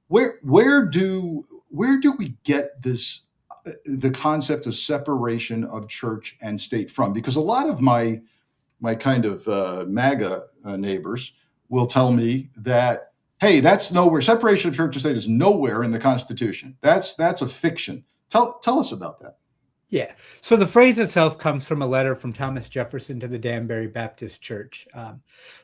Where do we get this the concept of separation of church and state from? Because a lot of my kind of MAGA neighbors will tell me that, hey, that's nowhere. Separation of church and state is nowhere in the Constitution. That's a fiction. Tell us about that. Yeah. So the phrase itself comes from a letter from Thomas Jefferson to the Danbury Baptist Church.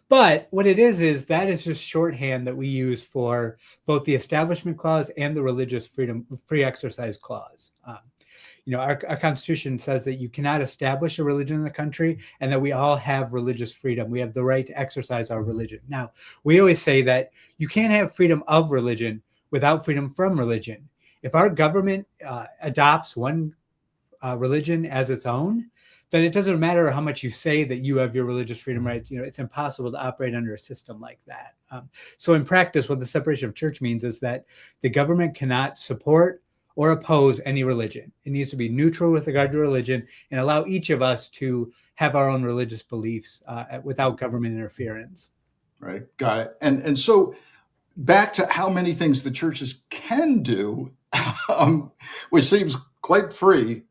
But what it is that is just shorthand that we use for both the Establishment Clause and the Religious Freedom, Free Exercise Clause. Our Constitution says that you cannot establish a religion in the country and that we all have religious freedom. We have the right to exercise our religion. Now, we always say that you can't have freedom of religion without freedom from religion. If our government adopts one religion as its own, then it doesn't matter how much you say that you have your religious freedom rights. It's impossible to operate under a system like that. So in practice, what the separation of church means is that the government cannot support or oppose any religion. It needs to be neutral with regard to religion and allow each of us to have our own religious beliefs without government interference. Right. Got it. And so back to how many things the churches can do, which seems quite free.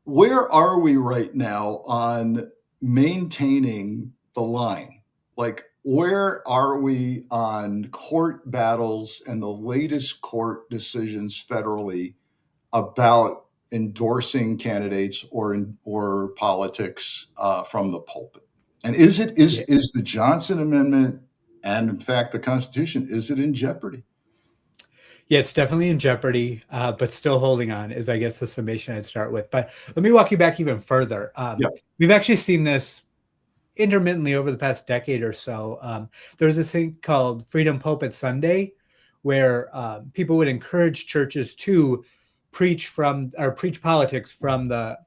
Where are we right now on maintaining the line? Like, where are we on court battles and the latest court decisions federally about endorsing candidates or politics from the pulpit? And is the Johnson Amendment and, in fact, the Constitution, is it in jeopardy? Yeah, it's definitely in jeopardy, but still holding on is, I guess, the summation I'd start with. But let me walk you back even further. We've actually seen this intermittently over the past decade or so. There's this thing called Freedom Pulpit Sunday, where people would encourage churches to preach politics from the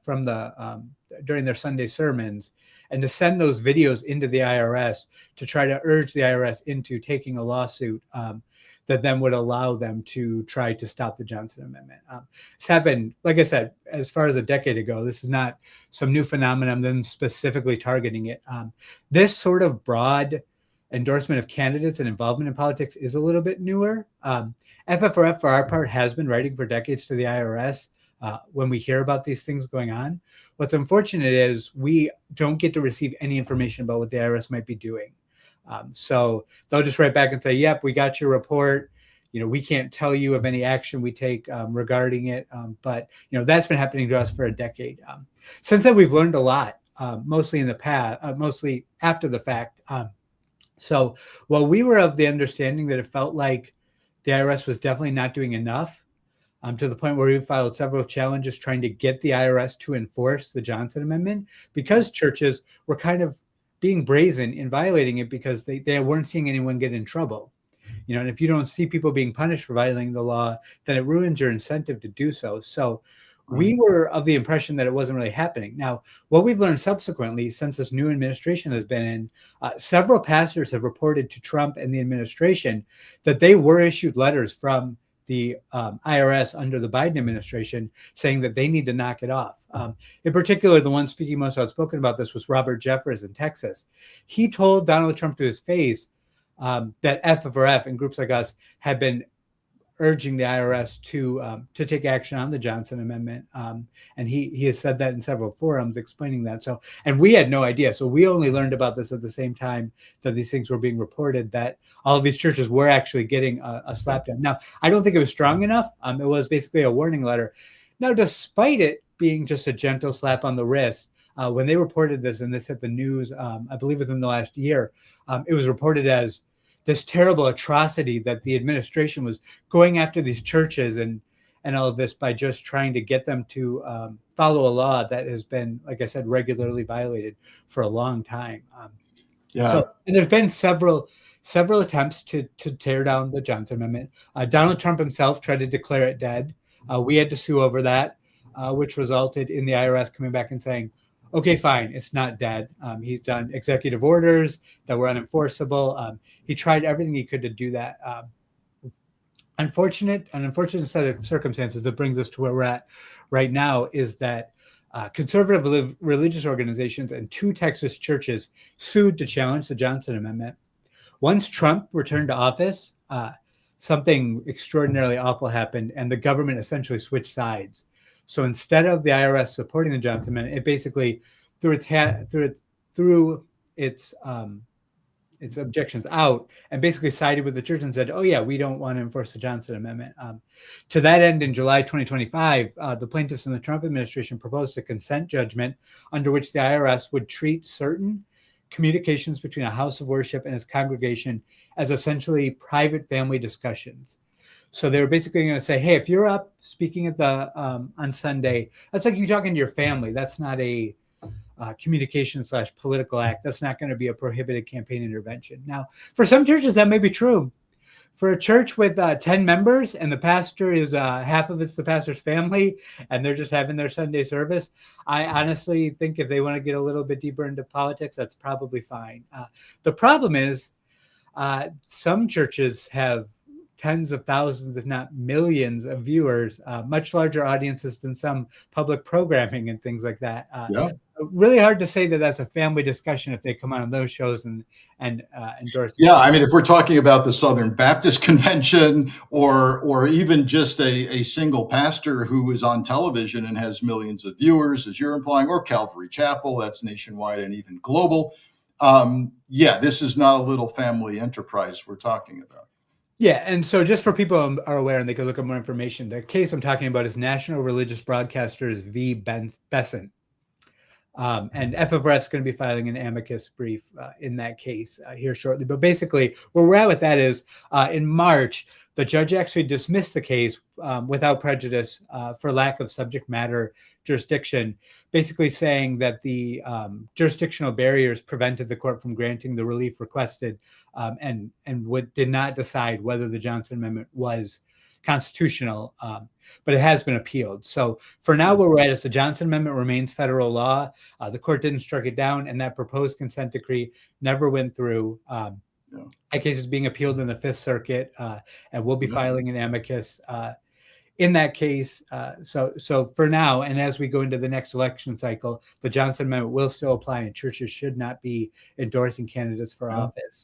during their Sunday sermons, and to send those videos into the IRS to try to urge the IRS into taking a lawsuit that then would allow them to try to stop the Johnson Amendment. It's happened, like I said, as far as a decade ago. This is not some new phenomenon, them specifically targeting it. This sort of broad endorsement of candidates and involvement in politics is a little bit newer. FFRF, for our part, has been writing for decades to the IRS when we hear about these things going on. What's unfortunate is we don't get to receive any information about what the IRS might be doing. So they'll just write back and say, yep, we got your report. We can't tell you of any action we take regarding it. But that's been happening to us for a decade. Since then, we've learned a lot, mostly in the past, mostly after the fact. So while we were of the understanding that it felt like the IRS was definitely not doing enough, to the point where we filed several challenges trying to get the IRS to enforce the Johnson Amendment, because churches were kind of being brazen in violating it because they weren't seeing anyone get in trouble. And if you don't see people being punished for violating the law, then it ruins your incentive to do so. So we were of the impression that it wasn't really happening. Now, what we've learned subsequently, since this new administration has been in, several pastors have reported to Trump and the administration that they were issued letters from the IRS under the Biden administration saying that they need to knock it off. In particular, the one speaking most outspoken about this was Robert Jeffress in Texas. He told Donald Trump to his face that FFRF and groups like us had been urging the IRS to take action on the Johnson Amendment. And he has said that in several forums explaining that. So, and we had no idea. So we only learned about this at the same time that these things were being reported, that all of these churches were actually getting a slapdown. Now, I don't think it was strong enough. It was basically a warning letter. Now, despite it being just a gentle slap on the wrist, when they reported this and this hit the news, I believe within the last year, it was reported as this terrible atrocity that the administration was going after these churches and all of this by just trying to get them to follow a law that has been, like I said, regularly violated for a long time. So, and there's been several attempts to tear down the Johnson Amendment. Donald Trump himself tried to declare it dead. We had to sue over that, which resulted in the IRS coming back and saying, okay, fine, it's not dead. He's done executive orders that were unenforceable. He tried everything he could to do that. An unfortunate set of circumstances that brings us to where we're at right now is that conservative religious organizations and 2 Texas churches sued to challenge the Johnson Amendment. Once Trump returned to office, something extraordinarily awful happened, and the government essentially switched sides. So instead of the IRS supporting the Johnson Amendment, it basically threw its objections out and basically sided with the church and said, "Oh yeah, we don't want to enforce the Johnson Amendment." To that end, in July 2025, the plaintiffs in the Trump administration proposed a consent judgment under which the IRS would treat certain communications between a house of worship and its congregation as essentially private family discussions. So they were basically going to say, hey, if you're up speaking at the on Sunday, that's like you talking to your family. That's not a communication/political act. That's not going to be a prohibited campaign intervention. Now, for some churches, that may be true. For a church with 10 members and the pastor is half of it's the pastor's family and they're just having their Sunday service, I honestly think if they want to get a little bit deeper into politics, that's probably fine. The problem is some churches have tens of thousands, if not millions of viewers, much larger audiences than some public programming and things like that. Really hard to say that that's a family discussion if they come on those shows and endorse. Yeah, I mean, if we're talking about the Southern Baptist Convention or even just a single pastor who is on television and has millions of viewers, as you're implying, or Calvary Chapel, that's nationwide and even global. Yeah, this is not a little family enterprise we're talking about. Yeah, and so just for people who are aware and they can look up more information, the case I'm talking about is National Religious Broadcasters v. Besant. And FFRF is going to be filing an amicus brief in that case here shortly. But basically, where we're at with that is in March, the judge actually dismissed the case without prejudice for lack of subject matter jurisdiction, basically saying that the jurisdictional barriers prevented the court from granting the relief requested and did not decide whether the Johnson Amendment was constitutional, but it has been appealed. So for now, where we're at is the Johnson Amendment remains federal law. The court didn't strike it down, and that proposed consent decree never went through. That case is being appealed in the Fifth Circuit, and we'll be filing an amicus in that case. So for now, and as we go into the next election cycle, the Johnson Amendment will still apply, and churches should not be endorsing candidates for office.